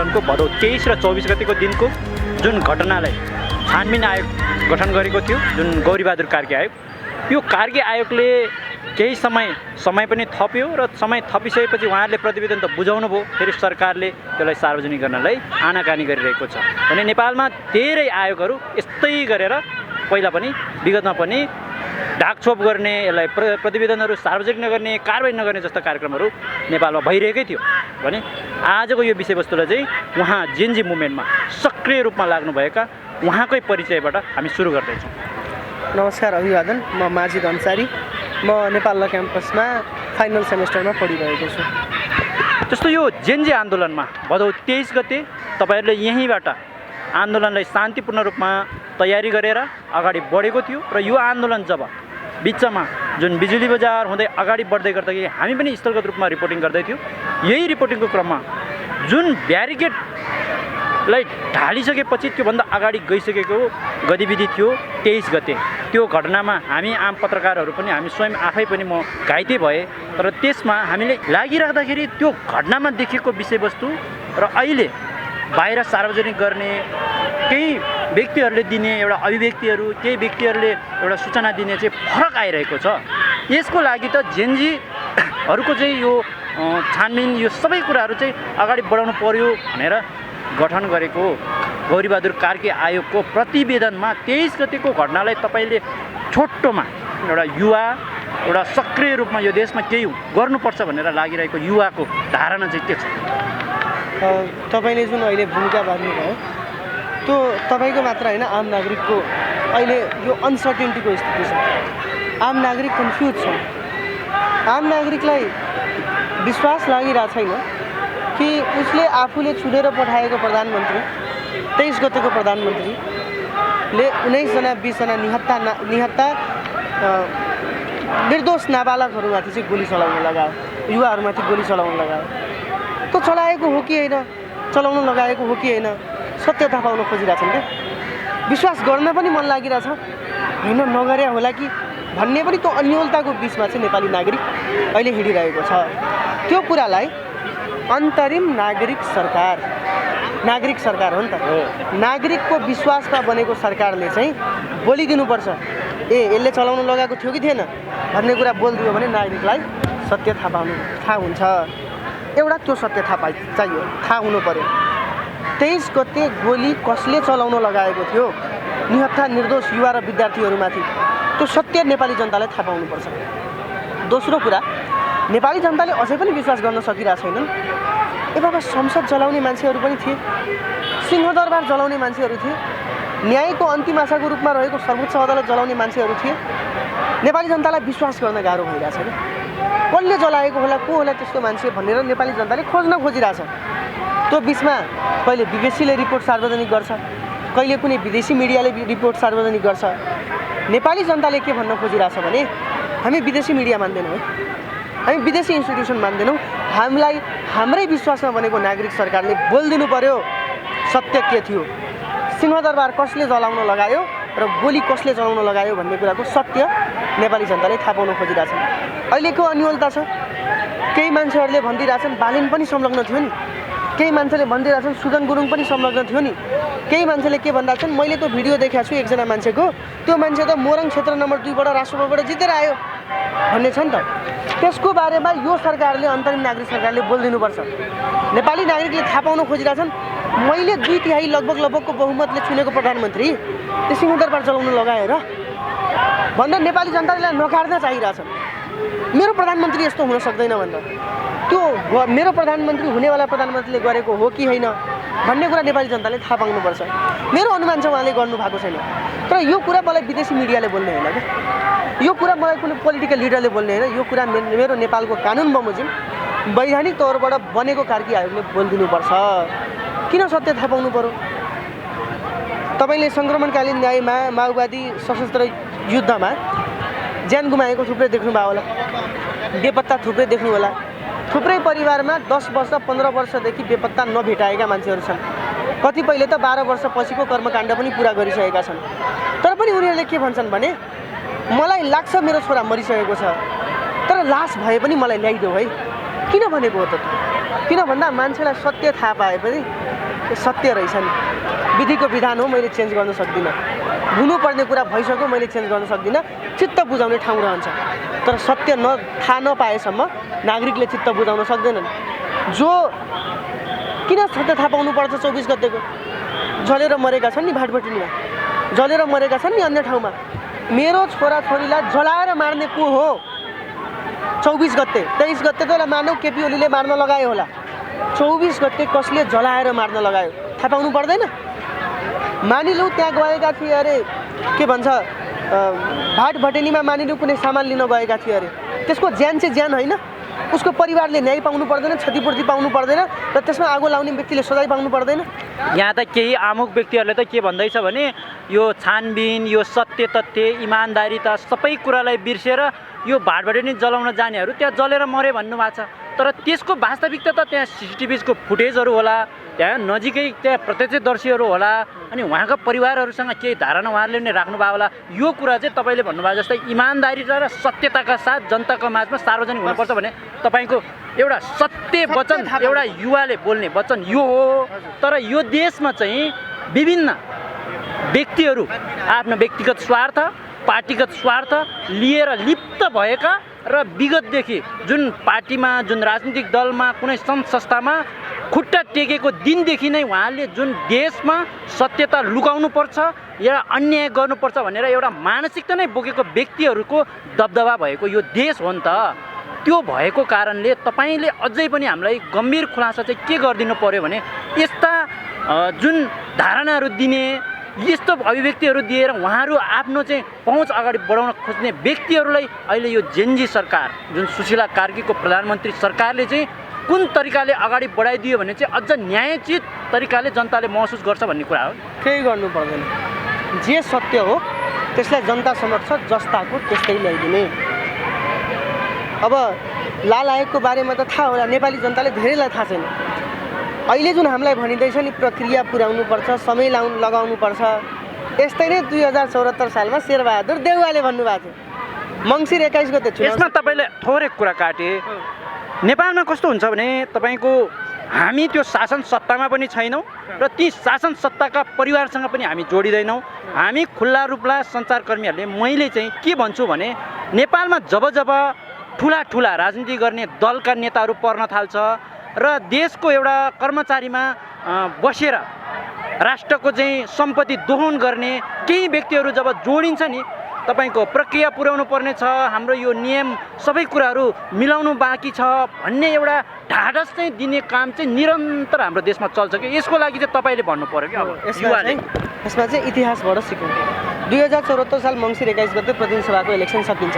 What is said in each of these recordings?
आन्दोलनको भदौ 23 र 24 गतिको दिनको जुन घटनालाई छानबिन आयोग गठन गरेको थियो, जुन गौरीबहादुर कार्की आयोग, यो कार्की आयोगले केही समय पनि थप्यो र समय थपिसकेपछि उहाँहरूले प्रतिवेदन त बुझाउनु भयो, फेरि सरकारले त्यसलाई सार्वजनिक गर्नलाई आनाकानी गरिरहेको छ। भने नेपालमा धेरै आयोगहरू यस्तै गरेर पहिला पनि विगतमा पनि ढाकछोप गर्ने, यसलाई प्रतिवेदनहरू सार्वजनिक नगर्ने, कारबाही नगर्ने जस्ता कार्यक्रमहरू नेपालमा भइरहेकै थियो। भने आजको यो विषयवस्तुलाई चाहिँ उहाँ जेनजी मुभमेन्टमा सक्रिय रूपमा लाग्नुभएका उहाँकै परिचयबाट हामी सुरु गर्दैछौँ। नमस्कार, अभिवादन। म माजिद अन्सारी, म नेपाल ल क्याम्पसमा फाइनल सेमेस्टरमा पढिरहेको छु। जस्तो यो जेनजी आन्दोलनमा भदौ 23 गते तपाईँहरूले यहीँबाट आन्दोलनलाई शान्तिपूर्ण रूपमा तयारी गरेर अगाडि बढेको थियो र यो आन्दोलन जब बिचमा जुन बिजुली बजार हुँदै अगाडि बढ्दै गर्दाखेरि हामी पनि स्थलगत रूपमा रिपोर्टिङ गर्दै थियौँ। यही रिपोर्टिङको क्रममा जुन ब्यारिकेडलाई ढालिसकेपछि त्योभन्दा अगाडि गइसकेको गतिविधि थियो 23 गते, त्यो घटनामा हामी आम पत्रकारहरू पनि, हामी स्वयं आफै पनि म घाइते भएँ। तर त्यसमा हामीले लागिराख्दाखेरि त्यो घटनामा देखेको विषयवस्तु र अहिले बाहिर सार्वजनिक गर्ने केही व्यक्तिहरूले दिने एउटा अभिव्यक्तिहरू, केही व्यक्तिहरूले एउटा सूचना दिने चाहिँ फरक आइरहेको छ। यसको लागि त जेनजीहरूको चाहिँ यो छानबिन, यो सबै कुराहरू चाहिँ अगाडि बढाउनु पर्यो भनेर गठन गरेको गौरीबहादुर कार्की आयोगको प्रतिवेदनमा 23 गतिको घटनालाई तपाईँले छोटोमा एउटा युवा, एउटा सक्रिय रूपमा यो देशमा केही गर्नुपर्छ भनेर लागिरहेको युवाको धारणा चाहिँ के छ? तपाईँले जुन अहिले भूमिका बाँध्नुभयो त्यो तपाईँको मात्र होइन, आम नागरिकको अहिले यो अनसर्टेन्टीको स्थिति छ। आम नागरिक कन्फ्युज छ। आम नागरिकलाई विश्वास लागिरहेको छैन कि उसले आफूले चुनेर पठाएको प्रधानमन्त्री, 23 गतेको प्रधानमन्त्रीले 19 जना 20 जना निहत्ता निर्दोष नाबालकहरूमाथि चाहिँ गोली चलाउन लगायो, युवाहरूमाथि गोली चलाउन लगायो। त्यो चलाएको हो कि होइन, चलाउन लगाएको हो कि होइन, सत्य थाहा पाउन खोजिरहेछन् क्या। विश्वास गर्न पनि मन लागिरहेछ, होइन नगरे होला कि भन्ने पनि त्यो अन्योलताको बिचमा चाहिँ नेपाली नागरिक अहिले हिँडिरहेको छ। त्यो कुरालाई अन्तरिम नागरिक सरकार हो नि त, नागरिकको विश्वासमा बनेको सरकारले चाहिँ बोलिदिनुपर्छ। यसले चलाउन लगाएको थियो कि थिएन भन्ने कुरा बोलिदियो भने नागरिकलाई सत्य थाहा हुन्छ। एउटा त्यो सत्य थाहा हुनु पर्यो। 23 गते गोली कसले चलाउन लगाएको थियो निहत्था निर्दोष युवा र विद्यार्थीहरूमाथि, त्यो सत्य नेपाली जनतालाई थाहा पाउनुपर्छ। दोस्रो कुरा, नेपाली जनताले अझै पनि विश्वास गर्न सकिरहेको छैनन्। बाबा संसद जलाउने मान्छेहरू पनि थिए, सिंहदरबार जलाउने मान्छेहरू थिए, न्यायको अन्तिम आशाको रूपमा रहेको सर्वोच्च अदालत जलाउने मान्छेहरू थिए। नेपाली जनतालाई विश्वास गर्न गाह्रो भइरहेछ कि कसले जलाएको होला, को होला त्यस्तो मान्छे भनेर नेपाली जनताले खोज्न खोजिरहेछ। त्यो बिचमा कहिले बीबीसीले रिपोर्ट सार्वजनिक गर्छ, कहिले कुनै विदेशी मिडियाले रिपोर्ट सार्वजनिक गर्छ। नेपाली जनताले के भन्न खोजिरहेछ भने हामी विदेशी मिडिया मान्दैनौँ है, हामी विदेशी इन्स्टिट्युसन मान्दैनौँ, हामीलाई हाम्रै विश्वासमा बनेको नागरिक सरकारले बोलिदिनु पर्यो सत्य के थियो, सिंहदरबार कसले जलाउन लगायो र गोली कसले चलाउन लगायो भन्ने कुराको सत्य नेपाली जनताले थाहा पाउन खोजिरहेछन्। अहिलेको अन्योलता छ। केही मान्छेहरूले भनिदिरहेछन् बालिन पनि संलग्न थियो नि, केही मान्छेले भनिदिरहेछन् सुदन गुरुङ पनि संलग्न थियो नि, केही मान्छेले के भनिरहेछन् मैले त भिडियो देखाएको छु एकजना मान्छेको, त्यो मान्छे त मोरङ क्षेत्र नम्बर 2 बाट राष्ट्रसभाबाट जितेर आयो भन्ने छ नि त। त्यसको बारेमा यो सरकारले, अन्तरिम नागरिक सरकारले बोलिदिनुपर्छ। नेपाली नागरिकले थाहा पाउन खोजिरहेछन् मैले 2/3 लगभगको बहुमतले चुनेको प्रधानमन्त्री त्यो सिंहदरबार चलाउन लगायो र भनेर नेपाली जनतालाई नकार्न चाहिरहेछन्। मेरो प्रधानमन्त्री यस्तो हुन सक्दैन भनेर, त्यो मेरो प्रधानमन्त्री हुनेवाला प्रधानमन्त्रीले गरेको हो कि होइन भन्ने कुरा नेपाली जनताले थाहा पाउनुपर्छ। मेरो अनुमान चाहिँ उहाँले गर्नुभएको छैन। तर यो कुरा मलाई विदेशी मिडियाले बोल्ने होइन क्या, यो कुरा मलाई कुनै पोलिटिकल लिडरले बोल्ने होइन, यो कुरा मेरो नेपालको कानुन बमोजिम वैधानिक तौरबाट बनेको कार्की आयोगले बोलिदिनुपर्छ। किन सत्य थाहा पाउनु पर्यो? तपाईँले सङ्क्रमणकालीन न्यायमा माओवादी सशस्त्र युद्धमा ज्यान गुमाएको थुप्रै देख्नुभयो होला, बेपत्ता थुप्रै देख्नु होला। थुप्रै परिवारमा 10 वर्ष 15 वर्षदेखि बेपत्ता नभेटाएका मान्छेहरू छन्। कतिपयले त 12 वर्षपछिको कर्मकाण्ड पनि पुरा गरिसकेका छन्। तर पनि उनीहरूले के भन्छन् भने मलाई लाग्छ मेरो छोरा मरिसकेको छ, तर लास भए पनि मलाई ल्याइदेऊ है। किन भनेको हो त? किन भन्दा मान्छेलाई सत्य थाहा पाए पनि यो सत्य रहेछ नि, विधिको विधान हो, मैले चेन्ज गर्न सक्दिनँ, हुनुपर्ने कुरा भइसक्यो, मैले चेन्ज गर्न सक्दिनँ, चित्त बुझाउने ठाउँ रहन्छ। तर सत्य थाहा नपाएसम्म नागरिकले चित्त बुझाउन सक्दैनन्। जो किन सत्य थाहा पाउनुपर्छ 24 गतेको? जलेर मरेका छन् नि भाटभटिनीमा, जलेर मरेका छन् नि अन्य ठाउँमा। मेरो छोराछोरीलाई जलाएर मार्ने को हो? 24 गते 23 गते त मानव केपी ओलीले मार्न लगायो होला, 24 गते कसले जलाएर मार्न लगायो थाहा पाउनु पर्दैन? मानिलु त्यहाँ गएका थिए अरे, के भन्छ, भाटभटेनीमा मानिलु कुनै सामान लिन गएका थिए अरे, त्यसको ज्यान चाहिँ ज्यान होइन, उसको परिवारले न्याय पाउनु पर्दैन, क्षतिपूर्ति पाउनु पर्दैन, र त्यसमा आगो लाउने व्यक्तिले सजाय पाउनु पर्दैन? यहाँ त केही आमुख व्यक्तिहरूले त के भन्दैछ भने यो छानबिन, यो सत्य तथ्य, इमान्दारिता सबै कुरालाई बिर्सेर यो भाटभटेनी जलाउन जानेहरू त्यहाँ जलेर मरे भन्नुभएको छ। तर त्यसको वास्तविकता त त्यहाँ CCTVको फुटेजहरू होला, त्यहाँ नजिकै त्यहाँ प्रत्यक्षदर्शीहरू होला, अनि उहाँका परिवारहरूसँग केही धारणा उहाँहरूले नै राख्नुभयो होला। यो कुरा चाहिँ तपाईँले भन्नुभयो जस्तै इमान्दारिता र सत्यताका साथ जनताको माझमा सार्वजनिक हुनुपर्छ भने तपाईँको एउटा सत्य वचन, एउटा युवाले बोल्ने वचन यो हो। तर यो देशमा चाहिँ विभिन्न व्यक्तिहरू आफ्नो व्यक्तिगत स्वार्थ, पार्टीगत स्वार्थ लिएर लिप्त भएका र विगतदेखि जुन पार्टीमा, जुन राजनीतिक दलमा, कुनै सङ्घ संस्थामा खुट्टा टेकेको दिनदेखि नै उहाँले जुन देशमा सत्यता लुकाउनुपर्छ या अन्याय गर्नुपर्छ भनेर एउटा मानसिकता नै बोकेको व्यक्तिहरूको दबदबा भएको यो देश हो नि त। त्यो भएको कारणले तपाईँले अझै पनि हामीलाई गम्भीर खुलासा चाहिँ के गरिदिनु पर्यो भने यस्ता जुन धारणाहरू दिने, यस्तो अभिव्यक्तिहरू दिएर उहाँहरू आफ्नो चाहिँ पहुँच अगाडि बढाउन खोज्ने व्यक्तिहरूलाई अहिले यो जेनजी सरकार, जुन सुशीला कार्कीको प्रधानमन्त्री सरकारले चाहिँ कुन तरिकाले अगाडि बढाइदियो भने चाहिँ अझ न्यायोचित तरिकाले जनताले महसुस गर्छ भन्ने कुरा हो। केही गर्नु पर्दैन, जे सत्य हो त्यसलाई जनता समक्ष जस्ताको त्यस्तै ल्याइदिने। अब लाल आयोगको बारेमा त थाहा होला, नेपाली जनताले धेरैलाई थाहा छैन। अहिले जुन हामीलाई भनिँदैछ नि प्रक्रिया पुर्याउनुपर्छ, समय लगाउनुपर्छ, यस्तै नै 2074 सालमा शेरबहादुर देउवाले भन्नुभएको थियो। मङ्सिर 21 गते यसमा तपाईँले थोरै कुरा काटे। नेपालमा कस्तो हुन्छ भने तपाईँको हामी त्यो शासन सत्तामा पनि छैनौँ र ती शासन सत्ताका परिवारसँग पनि हामी जोडिँदैनौँ। हामी खुल्ला रूपमा सञ्चारकर्मीहरूले मैले चाहिँ के भन्छु भने नेपालमा जब जब ठुला ठुला राजनीति गर्ने दलका नेताहरू पर्न थाल्छ र देशको एउटा कर्मचारीमा बसेर राष्ट्रको चाहिँ सम्पत्ति दोहन गर्ने केही व्यक्तिहरू जब जोडिन्छ नि, तपाईँको प्रक्रिया पुर्याउनु पर्ने छ, हाम्रो यो नियम सबै कुराहरू मिलाउनु बाँकी छ भन्ने एउटा ढाडस चाहिँ दिने काम चाहिँ निरन्तर हाम्रो देशमा चल्छ कि यसको लागि चाहिँ तपाईँले भन्नु पर्यो कि अब यसमा चाहिँ इतिहासबाट सिकौँ। 2074 साल मङ्सिर 21 गते प्रतिनिधि सभाको इलेक्सन सकिन्छ।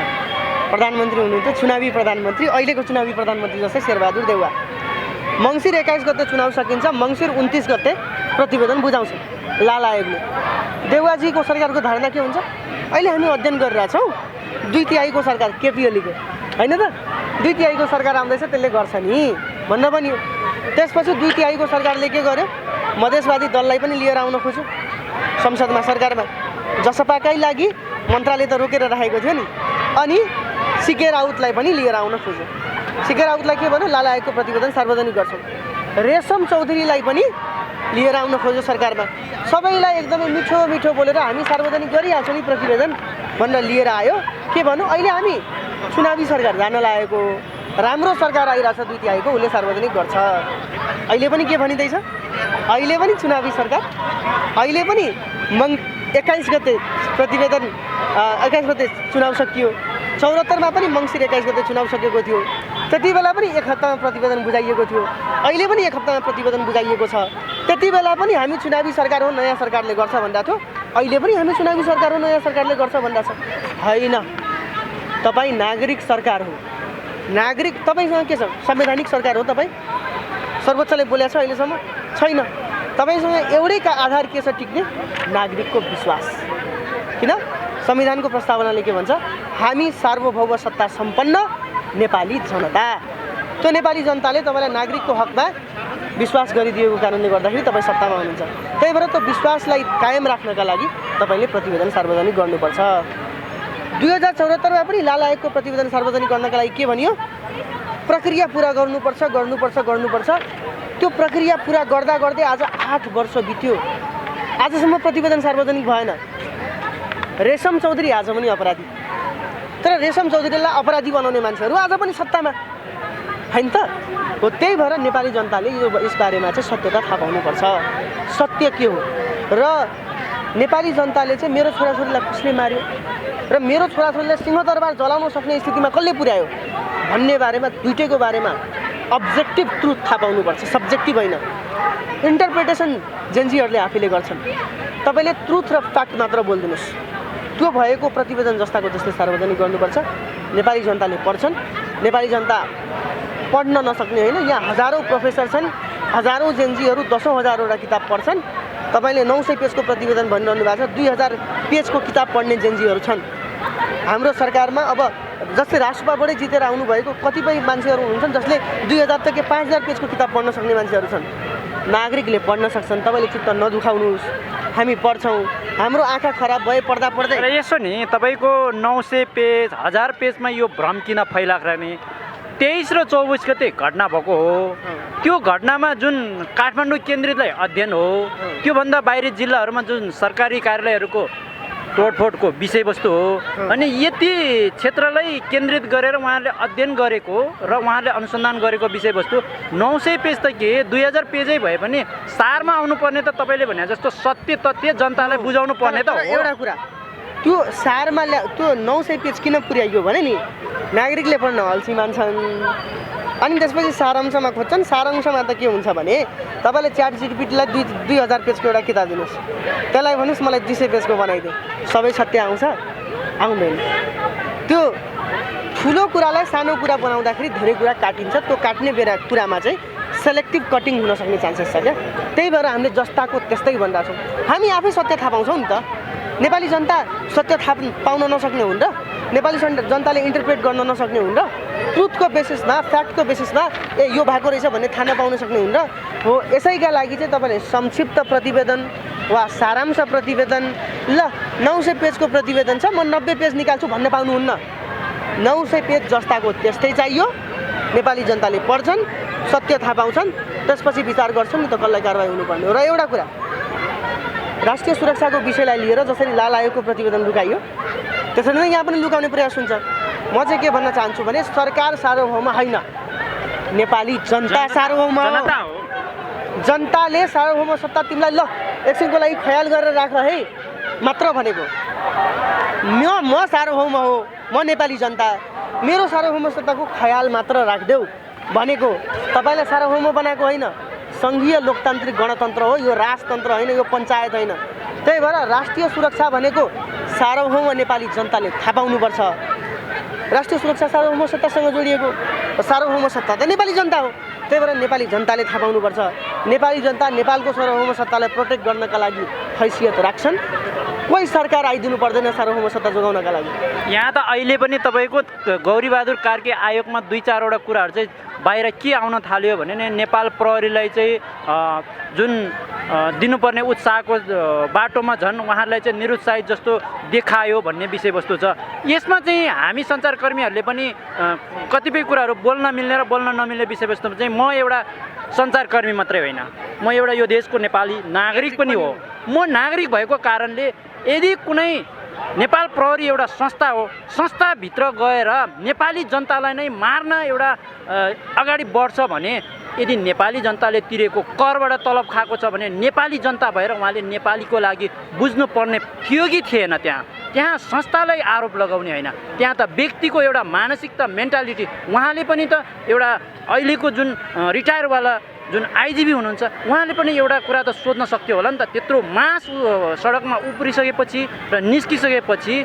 प्रधानमन्त्री हुनुहुन्थ्यो चुनावी प्रधानमन्त्री, अहिलेको चुनावी प्रधानमन्त्री जस्तै शेरबहादुर देउवा। मङ्सिर 21 गते चुनाव सकिन्छ, मङ्सिर 29 गते प्रतिवेदन बुझाउँछ लाल आयोगले। देउवाजीको सरकारको धारणा के हुन्छ? अहिले हामी अध्ययन गरिरहेछौँ 2/3 सरकार केपी ओलीको होइन त, 2/3 सरकार आउँदैछ त्यसले गर्छ नि भन्न पनि। त्यसपछि 2/3 सरकारले के गर्यो? मधेसवादी दललाई पनि लिएर आउन खोज्यो संसदमा, सरकारमा। जसपाकै लागि मन्त्रालय त रोकेर राखेको थियो नि, अनि सिके राउतलाई पनि लिएर आउन खोज्यो। सिके राउतलाई के भन्यो? लाल आयोगको प्रतिवेदन सार्वजनिक गर्छौँ। रेशम चौधरीलाई पनि लिएर आउन खोज्यो सरकारमा। सबैलाई एकदमै मिठो मिठो बोलेर हामी सार्वजनिक गरिहाल्छौँ नि प्रतिवेदन भनेर लिएर आयो। के भन्नु? अहिले हामी चुनावी सरकार जान लागेको, राम्रो सरकार आइरहेछ 2/3 उसले सार्वजनिक गर्छ। अहिले पनि के भनिँदैछ? अहिले पनि चुनावी सरकार, अहिले पनि 21 गते प्रतिवेदन 21 गते चुनाव सकियो। 74मा पनि मङ्सिर 21 गते चुनाव सकेको थियो। त्यति बेला पनि 1 हप्तामा प्रतिवेदन बुझाइएको थियो। अहिले पनि 1 हप्तामा प्रतिवेदन बुझाइएको छ। त्यति बेला पनि हामी चुनावी सरकार हो, नयाँ सरकारले गर्छ भन्दा थियो। अहिले पनि हामी चुनावी सरकार हो, नयाँ सरकारले गर्छ भन्दा छ। होइन, तपाईँ नागरिक सरकार हो। नागरिक तपाईँसँग के छ? संवैधानिक सरकार हो तपाईँ? सर्वोच्चले बोलेको छ अहिलेसम्म? छैन। तपाईँसँग एउटै आधार के छ टिक्ने? नागरिकको विश्वास। किन? संविधानको प्रस्तावनाले के भन्छ? हामी सार्वभौम सत्ता सम्पन्न नेपाली जनता। त्यो नेपाली जनताले तपाईँलाई नागरिकको हकमा विश्वास गरिदिएको कारणले गर्दाखेरि तपाईँ सत्तामा हुनुहुन्छ। त्यही भएर त्यो विश्वासलाई कायम राख्नका लागि तपाईँले प्रतिवेदन सार्वजनिक गर्नुपर्छ। 2074मा पनि लाल आयोगको प्रतिवेदन सार्वजनिक गर्नका लागि के भनियो? प्रक्रिया पुरा गर्नुपर्छ गर्नुपर्छ गर्नुपर्छ। त्यो प्रक्रिया पुरा गर्दा गर्दै आज 8 वर्ष बित्यो, आजसम्म प्रतिवेदन सार्वजनिक भएन। रेशम चौधरी आज पनि अपराधी, तर रेशम चौधरीलाई अपराधी बनाउने मान्छेहरू आज पनि सत्तामा होइन त हो। त्यही भएर नेपाली जनताले यस बारेमा चाहिँ सत्यता थाहा पाउनुपर्छ, सत्य के हो। र नेपाली जनताले चाहिँ मेरो छोराछोरीलाई कसले मार्यो र मेरो छोराछोरीलाई सिंहदरबार जलाउन सक्ने स्थितिमा कसले पुर्यायो भन्ने बारेमा, दुईटैको बारेमा अब्जेक्टिभ ट्रुथ थाहा पाउनुपर्छ, सब्जेक्टिभ होइन। इन्टरप्रिटेसन जेन्जीहरूले आफैले गर्छन्, तपाईँले ट्रुथ र फ्याक्ट मात्र बोलिदिनुहोस्। त्यो भएको प्रतिवेदन जस्ताको जस्तै सार्वजनिक गर्नुपर्छ। नेपाली जनताले पढ्छन्, नेपाली जनता पढ्न नसक्ने होइन, यहाँ हजारौँ प्रोफेसर छन्, हजारौँ जेन्जीहरू 10,000वटा किताब पढ्छन्। तपाईँले 900 पेजको प्रतिवेदन भनिरहनु भएको छ, 2000 पेजको किताब पढ्ने जेन्जीहरू छन् हाम्रो सरकारमा। अब जस्तै राष्ट्रसभाबाटै जितेर आउनुभएको कतिपय मान्छेहरू हुन्छन् जसले 2000 त के 5000 पेजको किताब पढ्न सक्ने मान्छेहरू छन्। नागरिकले पढ्न सक्छन्, तपाईँले चित्त नदुखाउनुहोस्, हामी पढ्छौँ, हाम्रो आँखा खराब भए पढ्दा पढ्दै। र यसो नि तपाईँको 900 पेज 1000 पेजमा यो भ्रम किन फैलाएको नि? 23 र 24 गते घटना भएको हो। त्यो घटनामा जुन काठमाडौँ केन्द्रितलाई अध्ययन हो, त्योभन्दा बाहिरी जिल्लाहरूमा जुन सरकारी कार्यालयहरूको तोडफोडको विषयवस्तु हो। अनि यति क्षेत्रलाई केन्द्रित गरेर उहाँहरूले अध्ययन गरेको र उहाँहरूले अनुसन्धान गरेको विषयवस्तु 900 पेज त के 2000 पेजै भए पनि सारमा आउनुपर्ने त तपाईँले भने जस्तो सत्य तथ्य जनतालाई बुझाउनु पर्ने त हो। एउटा कुरा, त्यो सारमा त्यो 900 पेज किन पुर्याइयो भने नि नागरिकले पढ्न अल्छी मान्छन्, अनि त्यसपछि सारांशमा खोज्छन्। सारांशमा त के हुन्छ भने तपाईँले च्याट जिपिटीलाई 2000 पेजको एउटा किताब दिनुहोस्, त्यसलाई भन्नुहोस् मलाई 200 पेजको बनाइदियो, सबै सत्य आउँछ? आउँदैन। त्यो ठुलो कुरालाई सानो कुरा बनाउँदाखेरि धेरै कुरा काटिन्छ, त्यो काट्ने कुरामा चाहिँ सेलेक्टिभ कटिङ हुन सक्ने चान्सेस छ क्या। त्यही भएर हामीले जस्ताको त्यस्तै भनिरहेको छौँ। हामी आफै सत्य थाहा पाउँछौँ नि त। नेपाली जनता सत्य थाहा पाउन नसक्ने हुन् र? नेपाली जनताले इन्टरप्रेट गर्न नसक्ने हुन् र? ट्रुथको बेसिसमा, फ्याक्टको बेसिसमा यो भएको रहेछ भन्ने थाहा नपाउन सक्ने हुन् र? हो, यसैका लागि चाहिँ तपाईँले संक्षिप्त प्रतिवेदन वा सारांश प्रतिवेदन, ल 900 पेजको प्रतिवेदन छ, म 90 पेज निकाल्छु भन्ने पाउनुहुन्न। 900 पेज जस्ताको त्यस्तै चाहियो। नेपाली जनताले पढ्छन्, सत्य थाहा पाउँछन्, त्यसपछि विचार गर्छन् नि त कसलाई कारवाही हुनुपर्ने हो। र एउटा कुरा, राष्ट्रिय सुरक्षाको विषयलाई लिएर जसरी लाल आयोगको प्रतिवेदन लुकाइयो, त्यसरी नै यहाँ पनि लुकाउने प्रयास हुन्छ। म चाहिँ के भन्न चाहन्छु भने सरकार सार्वभौम होइन, नेपाली जनता सार्वभौम हो। जनताले सार्वभौम सत्ता तिमीलाई ल एकछिनको लागि ख्याल गरेर राख है मात्र भनेको। म सार्वभौम हो, म नेपाली जनता, मेरो सार्वभौम सत्ताको ख्याल मात्र राखिदेऊ भनेको। तपाईँलाई सार्वभौम बनाएको होइन, सङ्घीय लोकतान्त्रिक गणतन्त्र हो यो, राजतन्त्र होइन यो, पञ्चायत होइन। त्यही भएर राष्ट्रिय सुरक्षा भनेको सार्वभौम नेपाली जनताले थाहा पाउनुपर्छ। राष्ट्रिय सुरक्षा सार्वभौम सत्तासँग जोडिएको, सार्वभौम सत्ता त नेपाली जनता हो। त्यही भएर नेपाली जनताले थाहा पाउनुपर्छ। नेपाली जनता नेपालको सार्वभौम सत्तालाई प्रोटेक्ट गर्नका लागि हैसियत राख्छन्। कोही सरकार आइदिनु पर्दैन सार्वभौम सत्ता जोगाउनका लागि। यहाँ त अहिले पनि तपाईँको गौरीबहादुर कार्के आयोगमा 2-4वटा कुराहरू चाहिँ बाहिर के आउन थाल्यो भने नेपाल प्रहरीलाई चाहिँ जुन दिनुपर्ने उत्साहको बाटोमा झन् उहाँहरूलाई चाहिँ निरुत्साहित जस्तो देखायो भन्ने विषयवस्तु छ। यसमा चाहिँ हामी सञ्चारकर्मीहरूले पनि कतिपय कुराहरू बोल्न मिल्ने र बोल्न नमिल्ने विषयवस्तुमा चाहिँ म एउटा सञ्चारकर्मी मात्रै होइन, म एउटा यो देशको नेपाली नागरिक पनि हो। म नागरिक भएको कारणले यदि कुनै नेपाल प्रहरी एउटा संस्था हो, संस्थाभित्र गएर नेपाली जनतालाई नै मार्न एउटा अगाडि बढ्छ भने, यदि नेपाली जनताले तिरेको करबाट तलब खाएको छ भने नेपाली जनता भएर उहाँले नेपालीको लागि बुझ्नुपर्ने थियो कि थिएन? त्यहाँ संस्थालाई आरोप लगाउने होइन, त्यहाँ त व्यक्तिको एउटा मानसिकता, मेन्टालिटी। उहाँले पनि त एउटा अहिलेको जुन रिटायरवाला जुन आइजिबी हुनुहुन्छ उहाँले पनि एउटा कुरा त सोध्न सक्थ्यो होला नि त। त्यत्रो मास सडकमा उप्रिसकेपछि र निस्किसकेपछि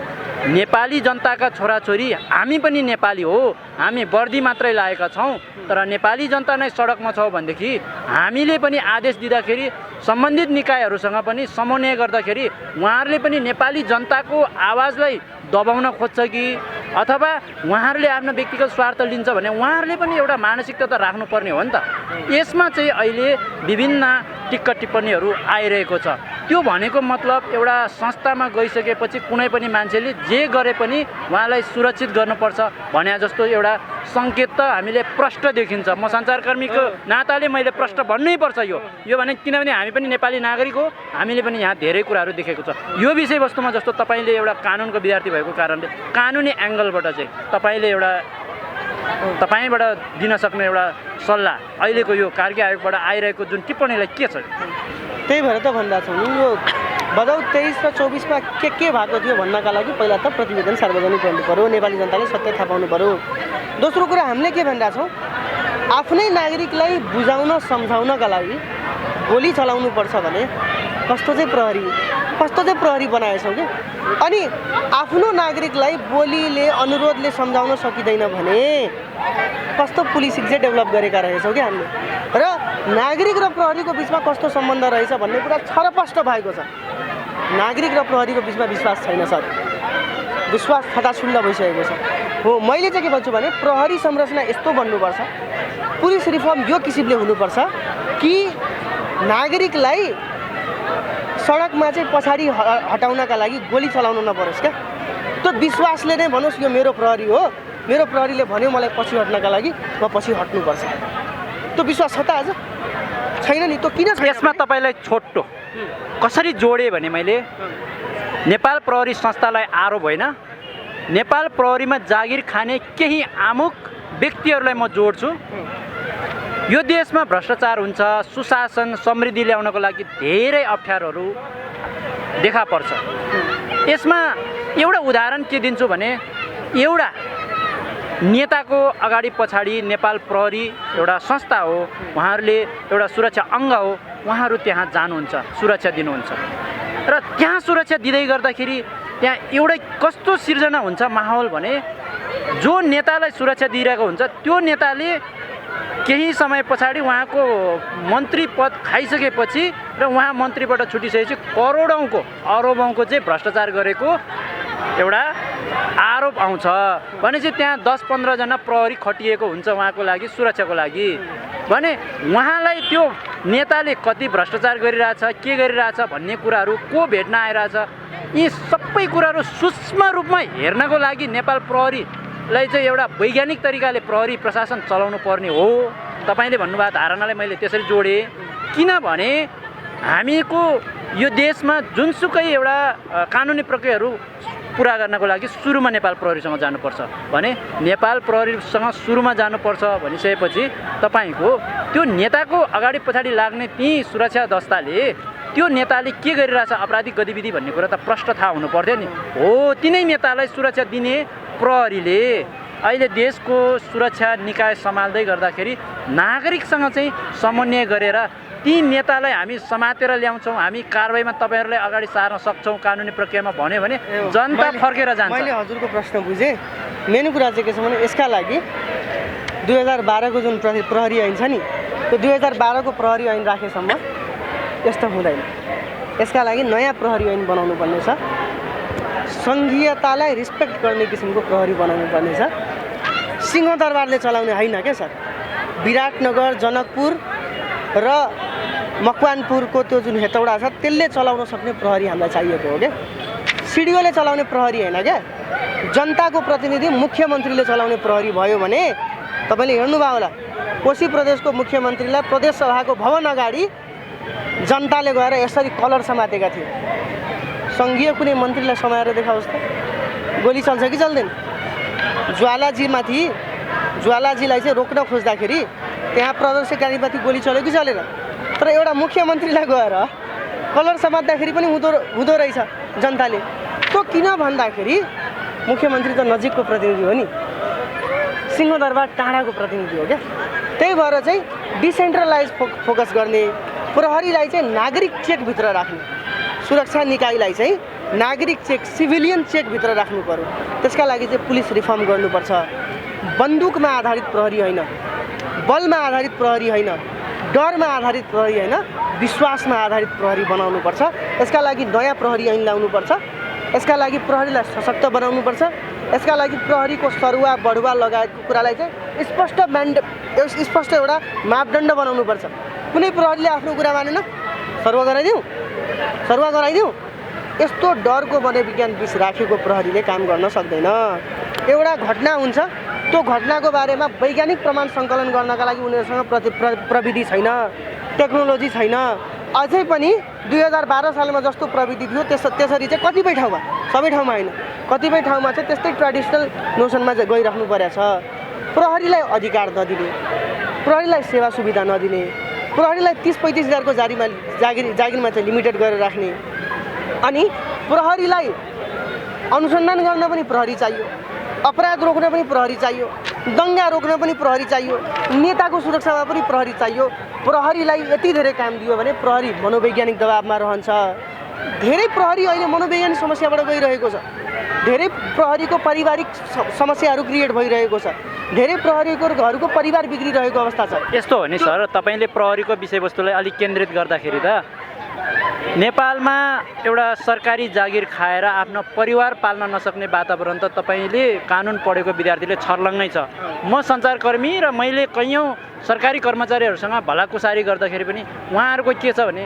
नेपाली जनताका छोराछोरी हामी पनि नेपाली हो, हामी वर्दी मात्रै लागेका छौँ, तर नेपाली जनता नै सडकमा छौँ भनेदेखि हामीले पनि आदेश दिँदाखेरि सम्बन्धित निकायहरूसँग पनि समन्वय गर्दाखेरि उहाँहरूले पनि नेपाली जनताको आवाजलाई दबाउन खोज्छ कि अथवा उहाँहरूले आफ्नो व्यक्तिगत स्वार्थ लिन्छ भने उहाँहरूले पनि एउटा मानसिकता त राख्नुपर्ने हो नि त। यसमा चाहिँ अहिले विभिन्न टिक्का टिप्पणीहरू आइरहेको छ। त्यो भनेको मतलब एउटा संस्थामा गइसकेपछि कुनै पनि मान्छेले जे गरे पनि उहाँलाई सुरक्षित गर्नुपर्छ भने जस्तो एउटा सङ्केत त हामीले प्रष्ट देखिन्छ। म सञ्चारकर्मीको नाताले मैले प्रष्ट भन्नै पर्छ यो भने किनभने हामी पनि नेपाली नागरिक हो, हामीले पनि यहाँ धेरै कुराहरू देखेको छ। यो विषयवस्तुमा जस्तो तपाईँले एउटा कानुनको विद्यार्थी भएको कारणले कानुनी एङ्गलबाट चाहिँ तपाईँबाट दिन सक्ने एउटा सल्लाह अहिलेको यो कार्य आयोगबाट आइरहेको जुन टिप्पणीलाई के छ? त्यही भएर त भन्दा छौँ नि, यो भदौ 23 र 24मा के भएको थियो भन्नका लागि पहिला त प्रतिवेदन सार्वजनिक गर्नु पर्यो, नेपाली जनताले सत्य थाहा पाउनु पर्यो। दोस्रो कुरा हामीले के भनिरहेको छौँ, आफ्नै नागरिकलाई बुझाउन सम्झाउनका लागि गोली चलाउनु पर्छ भने कस्तो चाहिँ प्रहरी बनाएछौँ कि? अनि आफ्नो नागरिकलाई बोलीले अनुरोधले सम्झाउन सकिँदैन भने कस्तो पुलिस इक्जेट डेभलप गरेका रहेछौँ कि हामीले? र नागरिक र प्रहरीको बिचमा कस्तो सम्बन्ध रहेछ भन्ने कुरा छरपष्ट भएको छ। नागरिक र प्रहरीको बिचमा विश्वास छैन सर, विश्वास छताछुल्ल भइसकेको छ। हो, मैले चाहिँ के भन्छु भने प्रहरी संरचना यस्तो बन्नुपर्छ, पुलिस रिफर्म यो किसिमले हुनुपर्छ कि नागरिकलाई सडकमा चाहिँ पछाडि हटाउनका लागि गोली चलाउनु नपरोस् क्या। त्यो विश्वासले नै भनोस् यो मेरो प्रहरी हो, मेरो प्रहरीले भन्यो मलाई पछि हट्नका लागि म पछि हट्नुपर्छ, त्यो विश्वास छ त आज? छैन नि। त्यो किन छैन? यसमा तपाईँलाई छोटो कसरी जोडेँ भने मैले नेपाल प्रहरी संस्थालाई आरोप होइन, नेपाल प्रहरीमा जागिर खाने केही आमुख व्यक्तिहरूलाई म जोड्छु। यो देशमा भ्रष्टाचार हुन्छ, सुशासन समृद्धि ल्याउनको लागि धेरै अप्ठ्यारोहरू देखा पर्छ। यसमा एउटा उदाहरण के दिन्छु भने एउटा नेताको अगाडि पछाडि नेपाल प्रहरी एउटा संस्था हो, उहाँहरूले एउटा सुरक्षा अङ्ग हो, उहाँहरू त्यहाँ जानुहुन्छ, सुरक्षा दिनुहुन्छ र त्यहाँ सुरक्षा दिँदै गर्दाखेरि त्यहाँ एउटै कस्तो सिर्जना हुन्छ माहौल भने जो नेतालाई सुरक्षा दिइरहेको हुन्छ त्यो नेताले केही समय पछाडि उहाँको मन्त्री पद खाइसकेपछि र उहाँ मन्त्रीबाट छुटिसकेपछि करोडौँको अरबौँको चाहिँ भ्रष्टाचार गरेको एउटा आरोप आउँछ भने चाहिँ त्यहाँ 10-15 जना प्रहरी खटिएको हुन्छ उहाँको लागि सुरक्षाको लागि भने उहाँलाई त्यो नेताले कति भ्रष्टाचार गरिरहेछ के गरिरहेछ भन्ने कुराहरू को भेट्न आइरहेछ यी सबै कुराहरू सूक्ष्म रूपमा हेर्नको लागि नेपाल प्रहरीलाई चाहिँ एउटा वैज्ञानिक तरिकाले प्रहरी प्रशासन चलाउनु पर्ने हो। तपाईँले भन्नुभएको धारणालाई मैले त्यसरी जोडेँ किनभने हामीको यो देशमा जुनसुकै एउटा कानुनी प्रक्रियाहरू पुरा गर्नको लागि सुरुमा नेपाल प्रहरीसँग जानुपर्छ भने नेपाल प्रहरीसँग सुरुमा जानुपर्छ भनिसकेपछि तपाईँको त्यो नेताको अगाडि पछाडि लाग्ने ती सुरक्षा दस्ताले त्यो नेताले के गरिरहेछ अपराधिक गतिविधि भन्ने कुरा त प्रष्ट थाहा हुनु पर्थ्यो नि। हो, तिनै नेतालाई सुरक्षा दिने प्रहरीले अहिले देशको सुरक्षा निकाय सम्हाल्दै गर्दाखेरि नागरिकसँग चाहिँ समन्वय गरेर ती नेतालाई हामी समातेर ल्याउँछौँ, हामी कारबाहीमा तपाईँहरूलाई अगाडि सार्न सक्छौँ कानुनी प्रक्रियामा भन्यो भने जनता फर्केर जान्छ। मैले हजुरको प्रश्न बुझेँ। मेन कुरा चाहिँ के छ भने यसका लागि 2012 को जुन प्रहरी ऐन छ नि त्यो 2012 को प्रहरी ऐन राखेसम्म यस्तो हुँदैन। यसका लागि नयाँ प्रहरी ऐन बनाउनु पर्ने छ, सङ्घीयतालाई रिस्पेक्ट गर्ने किसिमको प्रहरी बनाउनु पर्ने छ। सिंहदरबारले चलाउने होइन क्या सर, विराटनगर जनकपुर र मकवानपुरको त्यो जुन हेटौडा छ त्यसले चलाउन सक्ने प्रहरी हामीलाई चाहिएको हो क्या। सिडिओले चलाउने प्रहरी होइन क्या, जनताको प्रतिनिधि मुख्यमन्त्रीले चलाउने प्रहरी भयो भने तपाईँले हेर्नुभयो होला कोशी प्रदेशको मुख्यमन्त्रीलाई प्रदेश सभाको भवन अगाडि जनताले गएर यसरी कलर समातेका थिए। सङ्घीय कुनै मन्त्रीलाई समाएर देखाओस् त, गोली चल्छ कि चल्दैन? ज्वालाजीलाई चाहिँ रोक्न खोज्दाखेरि त्यहाँ प्रदर्शनकारीमाथि गोली चल्यो कि चलेन? तर एउटा मुख्यमन्त्रीलाई गएर कलर समात्दाखेरि पनि हुँदो रहेछ जनताले। त्यो किन भन्दाखेरि मुख्यमन्त्री त नजिकको प्रतिनिधि हो नि, सिंहदरबार टाढाको प्रतिनिधि हो क्या। त्यही भएर चाहिँ डिसेन्ट्रलाइज फोकस गर्ने, प्रहरीलाई चाहिँ नागरिक चेकभित्र राख्ने, सुरक्षा निकायलाई चाहिँ नागरिक चेक सिभिलियन चेकभित्र राख्नु पर्यो। त्यसका लागि चाहिँ पुलिस रिफर्म गर्नुपर्छ। बन्दुकमा आधारित प्रहरी होइन, बलमा आधारित प्रहरी होइन, डरमा आधारित प्रहरी होइन, विश्वासमा आधारित प्रहरी बनाउनुपर्छ। यसका लागि नयाँ प्रहरी ऐन ल्याउनुपर्छ। यसका लागि प्रहरीलाई सशक्त बनाउनुपर्छ। यसका लागि प्रहरीको सरुवा बढुवा लगायतको कुरालाई चाहिँ स्पष्ट एउटा मापदण्ड बनाउनुपर्छ। कुनै प्रहरीले आफ्नो कुरा मानेन सरुवा गराइदिउँ यस्तो डरको मनोविज्ञान विष राखेको प्रहरीले काम गर्न सक्दैन। एउटा घटना हुन्छ, त्यो घटनाको बारेमा वैज्ञानिक प्रमाण सङ्कलन गर्नका लागि उनीहरूसँग प्रविधि छैन, टेक्नोलोजी छैन। अझै पनि 2012 सालमा जस्तो प्रविधि थियो त्यसरी चाहिँ कतिपय ठाउँमा, सबै ठाउँमा होइन, कतिपय ठाउँमा चाहिँ त्यस्तै ट्रेडिसनल नोसनमा चाहिँ गइराख्नु परेको छ। प्रहरीलाई अधिकार नदिने, प्रहरीलाई सेवा सुविधा नदिने, प्रहरीलाई 30-35 हजारको जागिरमा चाहिँ लिमिटेड गरेर राख्ने, अनि प्रहरीलाई अनुसन्धान गर्न पनि प्रहरी चाहियो, अपराध रोक्न पनि प्रहरी चाहियो, दङ्गा रोक्न पनि प्रहरी चाहियो, नेताको सुरक्षामा पनि प्रहरी चाहियो। प्रहरीलाई यति धेरै काम दियो भने प्रहरी मनोवैज्ञानिक दबावमा रहन्छ। धेरै प्रहरी अहिले मनोवैज्ञानिक समस्याबाट गइरहेको छ, धेरै प्रहरीको पारिवारिक समस्याहरू क्रिएट भइरहेको छ, धेरै प्रहरीको घरको परिवार बिग्रिरहेको अवस्था छ। यस्तो हो नि सर, तपाईँले प्रहरीको विषयवस्तुलाई अलिक केन्द्रित गर्दाखेरि त नेपालमा एउटा सरकारी जागिर खाएर आफ्नो परिवार पाल्न नसक्ने वातावरण त तपाईँले कानुन पढेको विद्यार्थीले छर्लङ्गै छ। म सञ्चारकर्मी र मैले कैयौँ सरकारी कर्मचारीहरूसँग भलाकुसारी गर्दाखेरि पनि उहाँहरूको के छ भने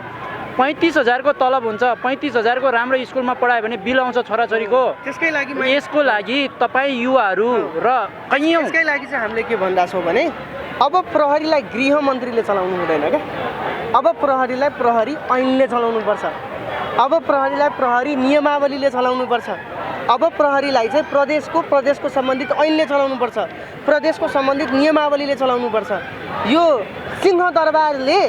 35 हजारको तलब हुन्छ, 35 हजारको राम्रो स्कुलमा पढायो भने बिल आउँछ छोराछोरीको। यसको लागि तपाईँ युवाहरू र कैयौँ त्यसकै लागि चाहिँ हामीले के भन्दा छौँ भने अब प्रहरीलाई गृहमन्त्रीले चलाउनु हुँदैन क्या, अब प्रहरीलाई प्रहरी ऐनले चलाउनुपर्छ, अब प्रहरीलाई प्रहरी नियमावलीले चलाउनुपर्छ, अब प्रहरीलाई चाहिँ प्रदेशको सम्बन्धित ऐनले चलाउनुपर्छ, प्रदेशको सम्बन्धित नियमावलीले चलाउनुपर्छ। यो सिंहदरबारले